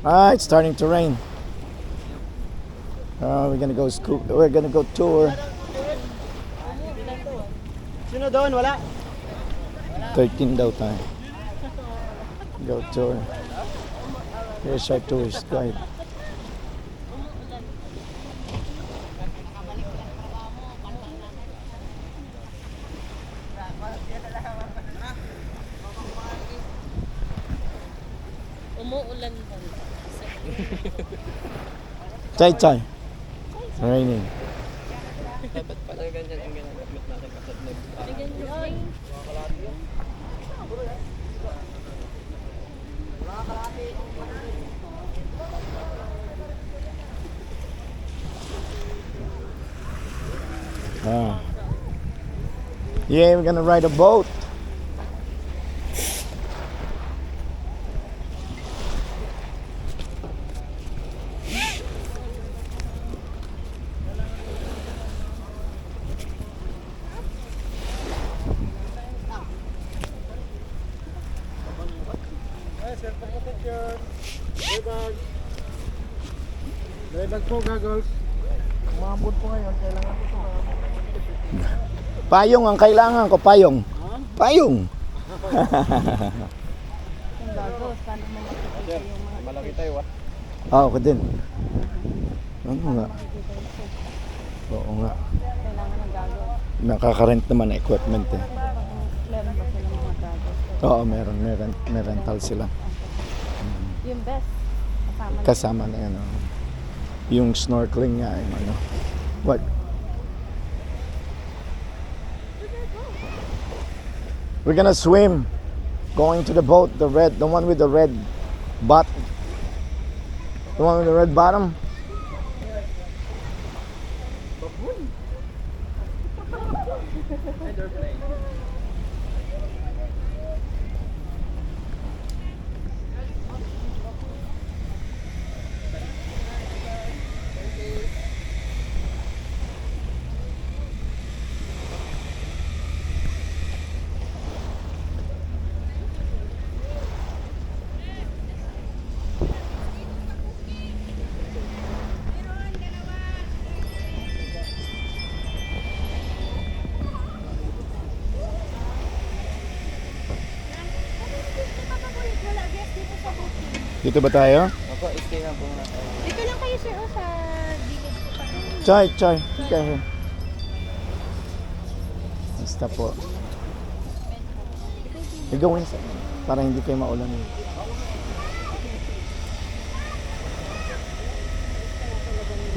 Ah, it's starting to rain. We're gonna go We're gonna go tour. Sino doon? Wala? 13 daw tayo. Go tour. Here's our tourist guide. Umuulan ba? Chay chay. It's raining. Dapat pala ganyan ang ginagamit natin kapag nag... Ah. Yeah, we're gonna ride a boat. Bag po, goggles. Umabot po ngayon, kailangan ko ito. Payong ang kailangan ko, payong. Payong. Malaki tayo ah. Ako din. Ano nga? Oo nga. Kailangan ng gagawin. Nakaka-rent naman ang equipment eh. Meron ba sila mga gagawin? Oo, may rental sila. Yung best. Kasama na yan. Yung snorkeling nga, yung ano. What? We're gonna swim. Going to the boat, the one with the red bottom. The one with the red bottom. Dito ba tayo? Ako, stay lang po muna tayo. Dito lang kayo sir, sa gilid po pa. Chay, chay. Okay. Basta po. Igawin sa para hindi kayo maulan.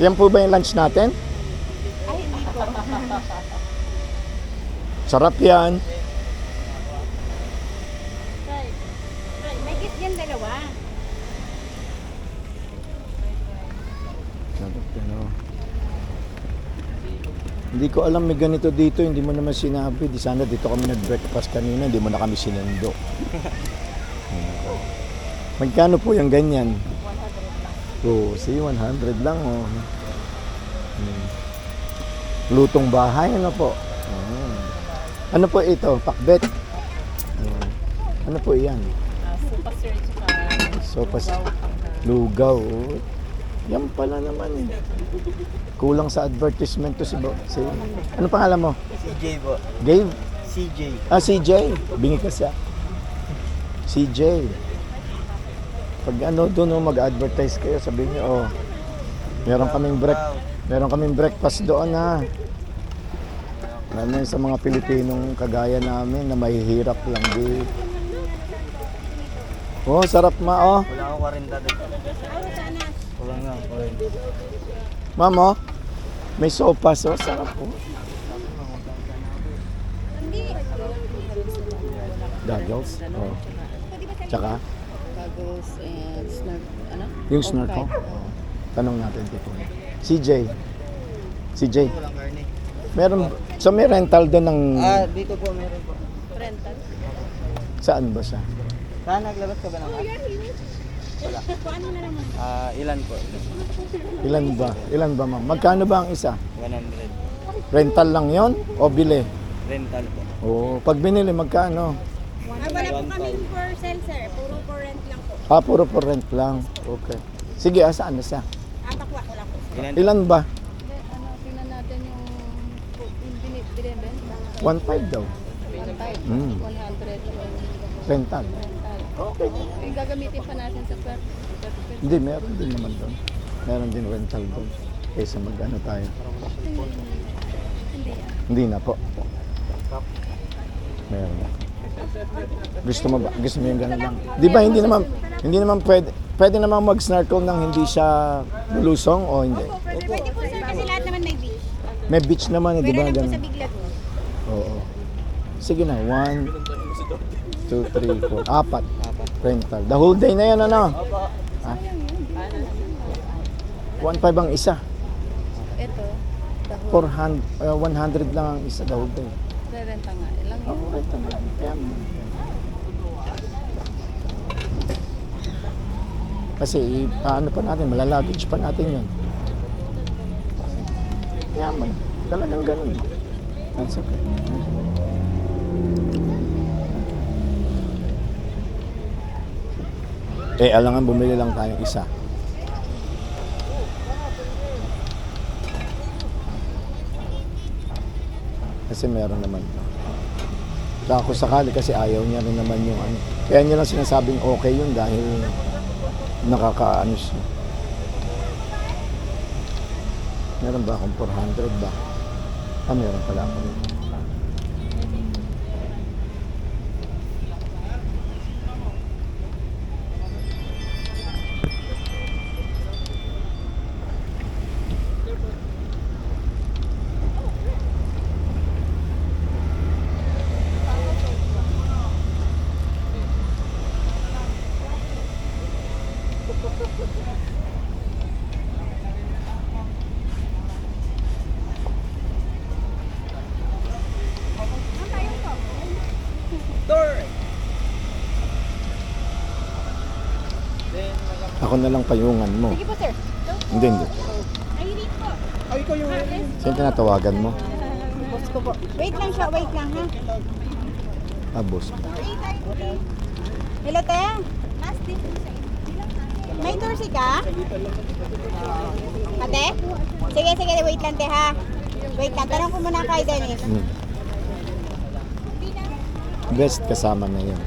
Yan po ba yung lunch natin? Ay, hindi po. Sarap yan. May git yan dalawa. Sarap yan, oh. Hindi ko alam may ganito dito, hindi mo naman sinabi. Di sana dito kami nag-breakfast kanina, hindi mo na kami sinundo. Magkano po yung ganyan? 100 lang. Oh, see, 100 lang, oh. Lutong bahay, ano po? Ano po ito? Pakbet? Ano po iyan? Sopa sir, tsaka Sopas. Lugaw. Oh. Yan pala naman eh. Kulang sa advertisement to si ano pangalan mo? CJ po. Gabe? CJ. Ah, CJ. Bingi ka siya. CJ. Pag ano doon mag-advertise kayo, sabihin niyo, oh, meron kaming breakfast doon ha. Lalo sa mga Pilipinong kagaya namin na mahihirap lang din. Oh, sarap oh. Wala akong 40 dito. Wala nga, 40. Ma'am, oh, may sopas, oh, sarap po. Goggles? Oh. Tsaka? goggles and ano? Yung snorkel? Oh. Tanong natin dito. CJ. CJ. Walang karne. Meron, so may rental doon ng, Dito po meron po. Rental. saan ba siya? Saan naglabas ka ba ng Wala. Paano na naman? Ilan po? Ilan ba ma'am? Magkano ba ang isa? 100. Rental lang yon o bili? Rental po. Oo. Pag binili, magkano? Wala po kami for sale sir. Puro for rent lang po. Ah, puro for rent lang. Okay. Sige, saan na siya? Atakwa ko lang po. Ilan ba? Tingnan natin yung binibenta. 1.5 daw. 100. Mm. 100 yung Rental. rental. Okay. Eh, gagamitin pa natin sa per. Hindi, meron din naman doon. Meron din rental doon. Kaysa mag-ano tayo. Hindi. Hindi na po. Meron na. Gusto mo ba? Gusto mo yung gano'n lang? Di ba hindi naman pwede naman mag-snorkel nang hindi siya lulusong o hindi? Pwede po sir kasi lahat naman may beach. May beach naman, di Pwede ba? lang po Ganun. sa Big Lagoon. Oo. Sige na, 1, 2, 3, 4, 4. Rental. The whole day na yan, ano? Ah? 1.5 ang isa. Ito, the whole 100 lang ang isa, the whole day. renta nga. Ilang yun? Oo, rental lang. Yan. Kasi, ano pa natin, malalagage pa natin yun. Yaman. Talagang ganun. That's okay. Alangan bumili lang tayong isa. Kasi meron naman. Kaya kung sakali kasi ayaw niya rin naman yung ano. Kaya niya lang sinasabing okay yun dahil nakakaano siya. Meron ba akong 400 ba? Meron pala ako dito. Ako na lang payungan mo. Sige po sir. Hindi. Ay, dito po. Sino tinatawagan mo? Boss ko po. Wait lang siya, wait lang ha. Boss. Hello, te. May tursi ka? Ate? Sige, sige, wait lang, te, ha? Wait lang, tanong ko muna kay Dennis. Best kasama na yun.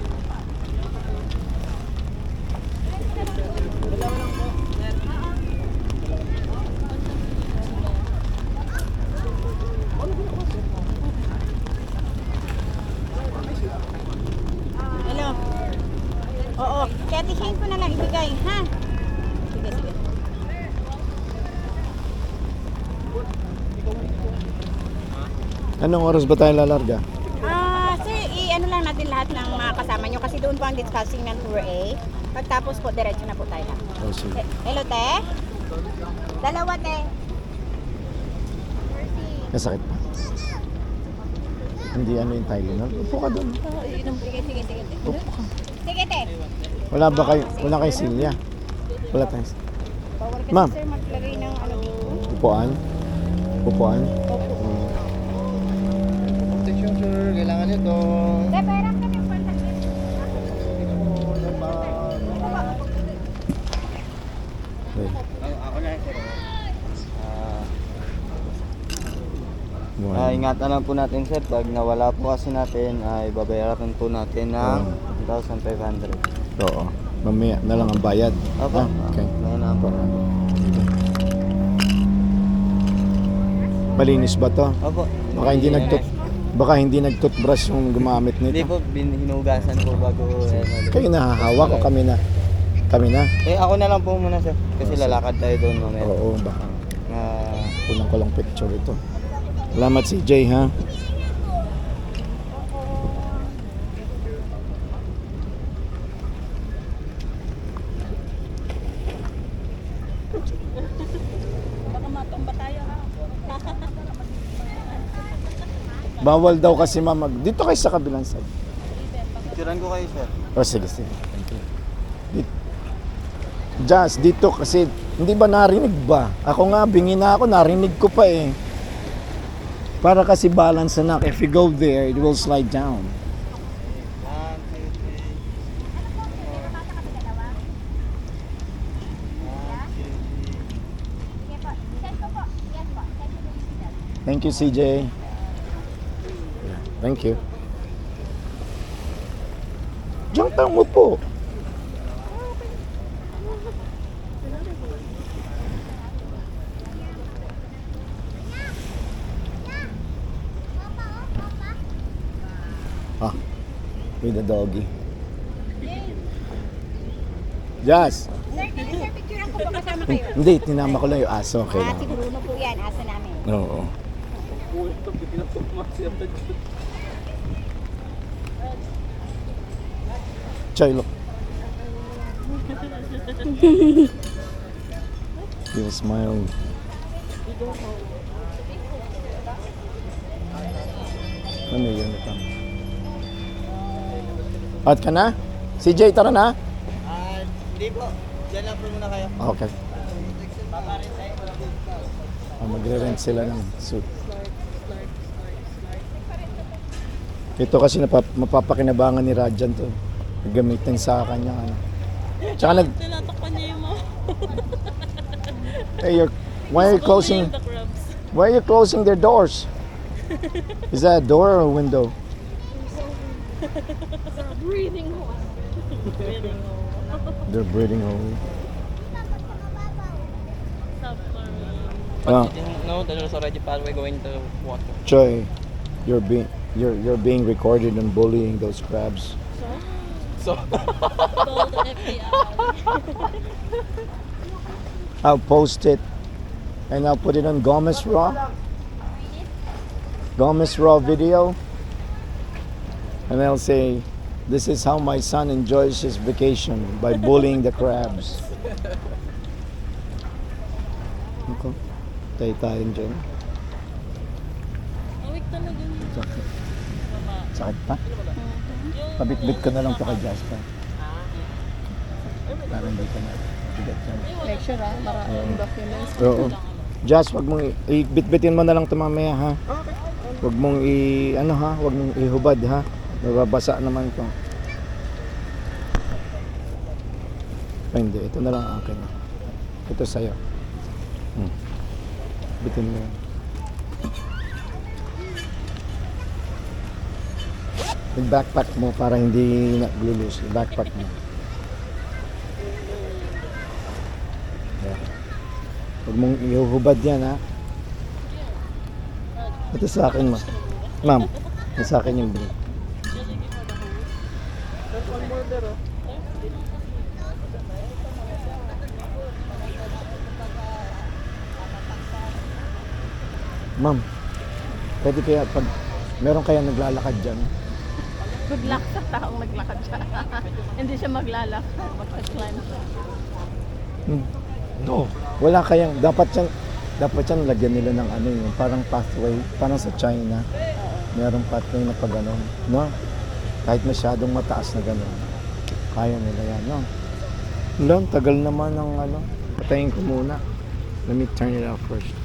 Hello? Oo, kaya tisyahin ko na lang ibigay, ha? Sige, sige. Anong oras ba tayo lalarga? Sir, i-ano lang natin lahat ng mga kasama nyo kasi doon po ang discussing ng Tour A. Pagtapos po, diretso na po tayo na. Oh, sige. Hello, te? Dalawa, te. Kasakit pa. Hindi ano yung Tylenol. Upo ka doon. Sige, sige, sige. Upo ka. Sige, te. Wala kayo Silya? Wala tayo. Bawal kasi Ma'am. sir maglagay ng ano dito. Upuan? Upuan? Opo. Protection sir, kailangan nyo to. Te, pera ka ng pantakit. Okay. Ako na sir. One. Ingatan lang po natin sir, pag nawala po kasi natin ay babayaran po natin ng 1,500. Oo. Mamaya na lang ang bayad. Opo. Okay. Ngayon na po. Malinis ba to? Opo. Baka hindi nagtoothbrush yung gumamit Hindi nito. po, hinugasan po bago. Kayo nahahawak o kami na? Kami na? Ako na lang po muna sir, kasi lalakad tayo doon mamaya. Oo, baka. Ah, Kulang ko lang picture ito. Salamat si Jay, ha? Baka matumba tayo, ha? Bawal daw kasi dito kayo sa kabilang side. picturean ko kayo sir. Oh, sige, sige. Thank you. Jazz, dito kasi, hindi ba narinig ba? Ako nga, bingi na ako, narinig ko pa eh. Para kasi balance na, if you go there, it will slide down. 1, 2, 3. Thank you, CJ. Yeah, thank you. Diyan ka mo po. Ah, with the doggy. Jazz. Sir, picture ko po kasama kayo. Hindi, tinama ko lang yung aso. Okay Ah, lang. si Bruno po yan, asa namin. Oo. Choy, look. Give a smile. Ano yun ito? At ka na? CJ, tara na? Hindi po. Diyan lang po muna kayo. Okay. Magre-rent sila ng suit. Ito kasi mapapakinabangan ni Rajan to. Gamitin sa kanya. Ano. Tsaka Tinatakpan niya yung mga Hey, why are you closing? the crabs. Why are you closing their doors? Is that a door or a window? Breathing hole. Breathing hole. They're breathing hole. Submarine. Ah, No, there's already pathway going to water. Choy, you're being recorded and bullying those crabs. So, Call the FBI. I'll post it and I'll put it on Gomez Raw. Gomez Raw video. And I'll say, this is how my son enjoys his vacation by bullying the crabs. Okay. Tayo dyan. Awik talaga yun. Sakit. Mama. Sakit pa? Pabitbit ko na lang to kay Jasper. Para hindi ka na bigat yan. Make sure maraming documents. Oo. Jas, wag mong ibitbitin mo na lang 'to mamaya ha. Wag mong wag mong ihubad ha. Mababasa naman 'to. Ay, hindi, ito na lang akin. Ito sa'yo. Bitin mo yan. Backpack mo para hindi na lulus. Backpack mo. Yeah. Huwag mong ihuhubad yan, ha? Ito sa akin, ma'am. Ito sa akin yung break. Ma'am, pwede kaya pag meron kaya naglalakad dyan? Good luck sa taong naglakad siya. Hindi siya maglalakad. Mag-climb siya. No. Wala kayang, dapat yan lagyan nila ng ano yung parang pathway, parang sa China. Merong pathway na pag ano, no? Kahit masyadong mataas na gano'n. Kaya nila yan, no? Wala, tagal naman ng ano. Patayin ko muna. Let me turn it off first.